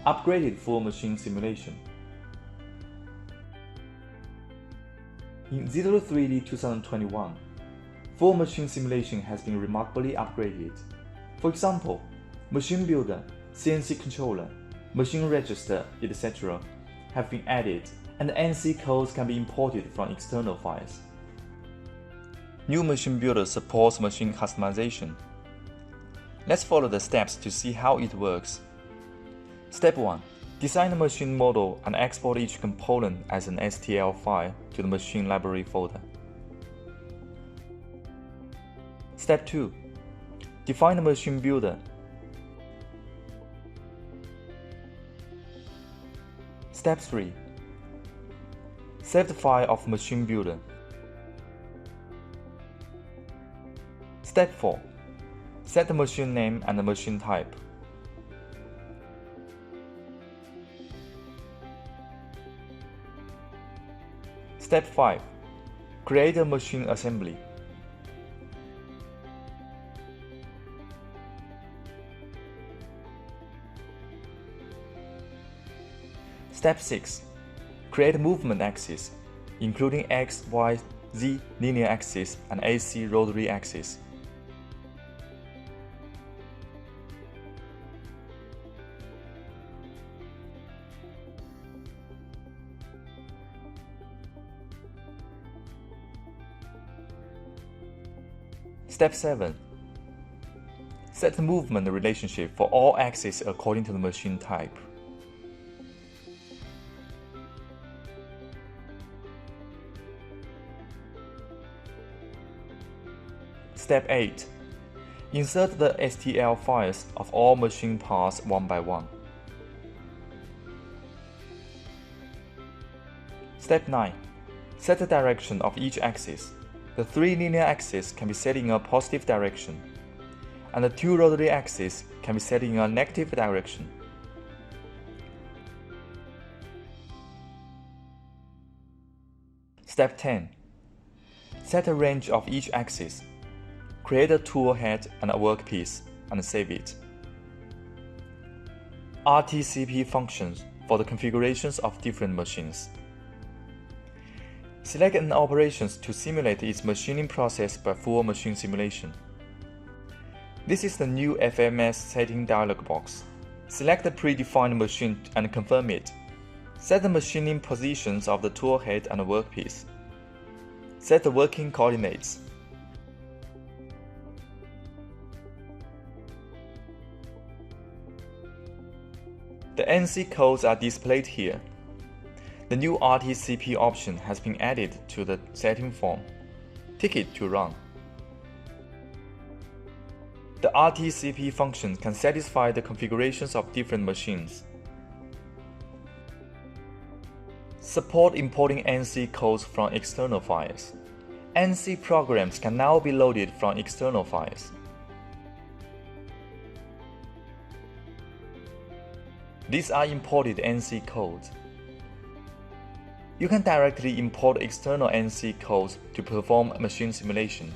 Upgraded full machine simulation. In ZW3D 2021, full machine simulation has been remarkably upgraded. For example, Machine Builder, CNC controller, Machine Register, etc. have been added, and NC codes can be imported from external files. New Machine Builder supports machine customization. Let's follow the steps to see how it works. Step 1. Design the machine model and export each component as an STL file to the machine library folder. Step 2. Define the machine builder. Step 3. Save the file of machine builder. Step 4. Set the machine name and the machine type. Step 5. Create a machine assembly. Step 6. Create a movement axis, including X, Y, Z linear axis and AC rotary axis. Step 7. Set the movement relationship for all axes according to the machine type. Step 8. Insert the STL files of all machine parts one by one. Step 9. Set the direction of each axis. The 3 linear axes can be set in a positive direction, and the 2 rotary axes can be set in a negative direction. Step 10. Set a range of each axis. Create a tool head and a workpiece, and save it. RTCP functions for the configurations of different machines. Select an operation to simulate its machining process by full machine simulation. This is the new FMS setting dialog box. Select the predefined machine and confirm it. Set the machining positions of the tool head and workpiece. Set the working coordinates. The NC codes are displayed here. The new RTCP option has been added to the setting form. Tick it to run. The RTCP function can satisfy the configurations of different machines. Support importing NC codes from external files. NC programs can now be loaded from external files. These are imported NC codes. You can directly import external NC codes to perform machine simulation.